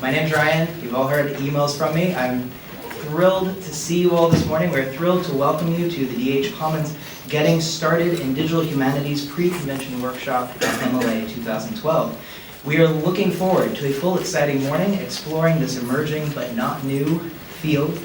My name's Ryan. You've all heard emails from me. I'm thrilled to see you all this morning. We're thrilled to welcome you to the DHCommons Getting Started in Digital Humanities Pre-Convention Workshop at MLA 2012. We are looking forward to a full, exciting morning exploring this emerging but not new field.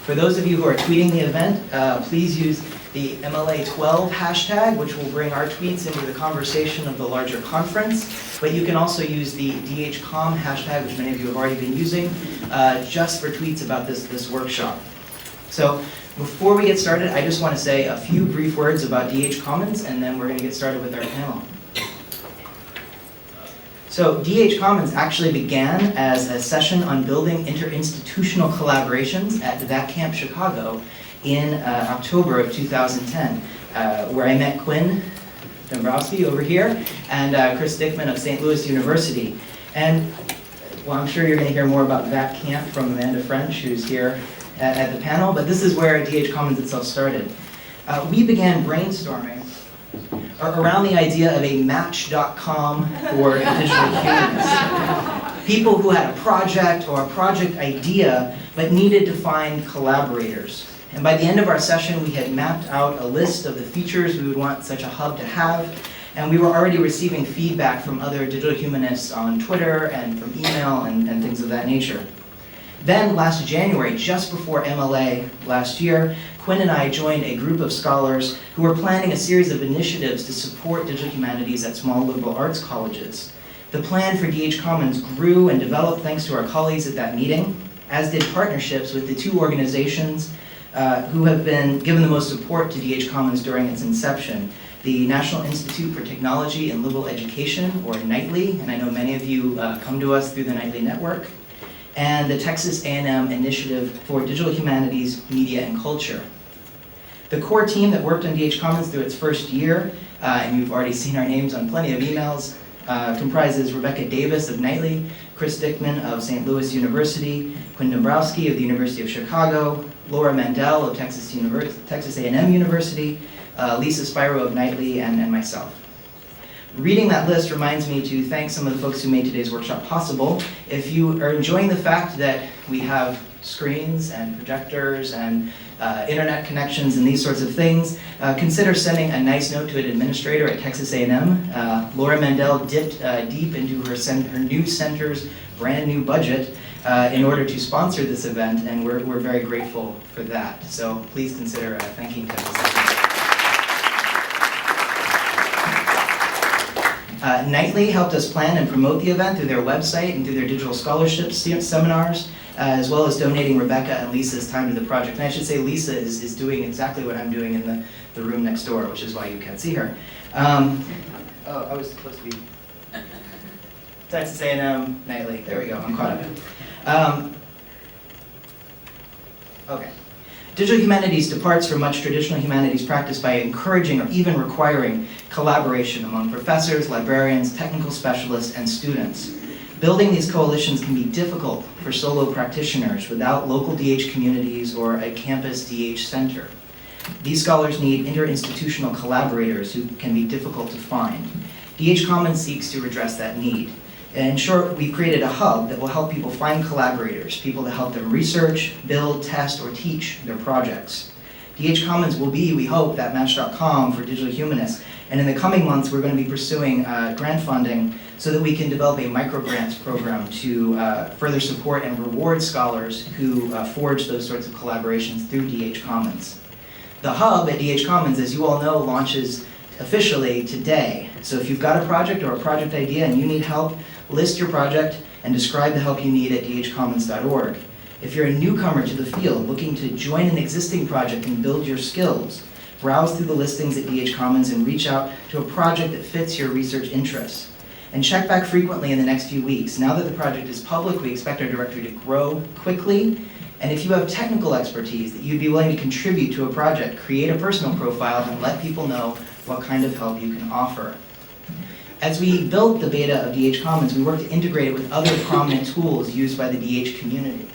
For those of you who are tweeting the event, please use the MLA12 hashtag, which will bring our tweets into the conversation of the larger conference. But you can also use the DHComm hashtag, which many of you have already been using, just for tweets about this workshop. So before we get started, I just want to say a few brief words about DHCommons, and then we're going to get started with our panel. So DHCommons actually began as a session on building interinstitutional collaborations at DHCamp Chicago in October of 2010, where I met Quinn Dombrowski over here and Chris Dickman of St. Louis University. And well, I'm sure you're going to hear more about that camp from Amanda French, who's here at the panel, but this is where DHCommons itself started. We began brainstorming around the idea of a match.com for digital humanists. People who had a project or a project idea but needed to find collaborators. And by the end of our session, we had mapped out a list of the features we would want such a hub to have, and we were already receiving feedback from other digital humanists on Twitter and from email and things of that nature. Then last January, just before MLA last year, Quinn and I joined a group of scholars who were planning a series of initiatives to support digital humanities at small liberal arts colleges. The plan for DHCommons grew and developed thanks to our colleagues at that meeting, as did partnerships with the two organizations who have been given the most support to DHCommons during its inception. The National Institute for Technology and Liberal Education, or NITLE, and I know many of you come to us through the NITLE network, and the Texas A&M Initiative for Digital Humanities, Media, and Culture. The core team that worked on DHCommons through its first year, and you've already seen our names on plenty of emails, comprises Rebecca Davis of NITLE, Chris Dickman of St. Louis University, Quinn Dombrowski of the University of Chicago, Laura Mandel of Texas A&M University, Lisa Spiro of NITLE, and myself. Reading that list reminds me to thank some of the folks who made today's workshop possible. If you are enjoying the fact that we have screens and projectors and internet connections and these sorts of things, consider sending a nice note to an administrator at Texas A&M. Laura Mandel dipped deep into her new center's brand new budget in order to sponsor this event, and we're very grateful for that. So please consider thanking Texas A&M. NITLE helped us plan and promote the event through their website and through their digital scholarship seminars, as well as donating Rebecca and Lisa's time to the project. And I should say Lisa is doing exactly what I'm doing in the room next door, which is why you can't see her. Oh, I was supposed to be Texas A&M, NITLE. There we go, I'm caught up. Okay. Digital humanities departs from much traditional humanities practice by encouraging or even requiring collaboration among professors, librarians, technical specialists, and students. Building these coalitions can be difficult for solo practitioners without local DH communities or a campus DH center. These scholars need interinstitutional collaborators who can be difficult to find. DHCommons seeks to address that need. In short, we've created a hub that will help people find collaborators, people to help them research, build, test, or teach their projects. DHCommons will be, we hope, that match.com for digital humanists, and in the coming months we're going to be pursuing grant funding so that we can develop a microgrants program to further support and reward scholars who forge those sorts of collaborations through DHCommons. The hub at DHCommons, as you all know, launches officially today. So if you've got a project or a project idea and you need help, list your project and describe the help you need at dhcommons.org. If you're a newcomer to the field looking to join an existing project and build your skills, browse through the listings at DHCommons and reach out to a project that fits your research interests. And check back frequently in the next few weeks. Now that the project is public, we expect our directory to grow quickly. And if you have technical expertise that you'd be willing to contribute to a project, create a personal profile and let people know what kind of help you can offer. As we built the beta of DHCommons, we worked to integrate it with other prominent tools used by the DH community,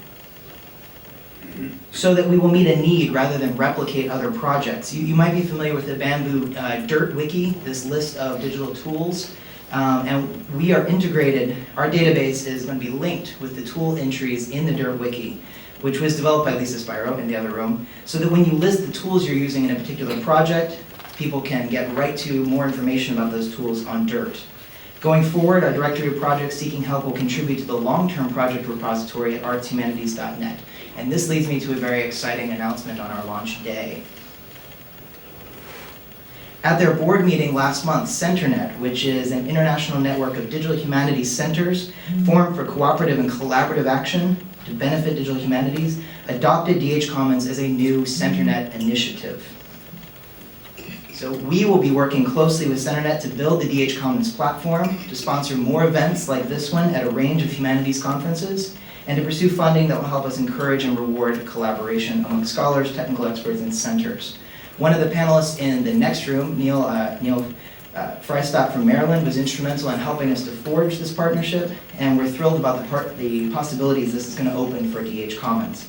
so that we will meet a need rather than replicate other projects. You might be familiar with the Bamboo Dirt Wiki, this list of digital tools And we are integrated, our database is going to be linked with the tool entries in the Dirt Wiki, which was developed by Lisa Spiro in the other room, so that when you list the tools you're using in a particular project, people can get right to more information about those tools on Dirt. Going forward, our directory of projects seeking help will contribute to the long-term project repository at artshumanities.net. And this leads me to a very exciting announcement on our launch day. At their board meeting last month, centerNet, which is an international network of digital humanities centers formed for cooperative and collaborative action to benefit digital humanities, adopted DHCommons as a new centerNet initiative. So we will be working closely with centerNet to build the DHCommons platform, to sponsor more events like this one at a range of humanities conferences, and to pursue funding that will help us encourage and reward collaboration among scholars, technical experts, and centers. One of the panelists in the next room, Neil Freistadt from Maryland, was instrumental in helping us to forge this partnership, and we're thrilled about the possibilities this is going to open for DHCommons.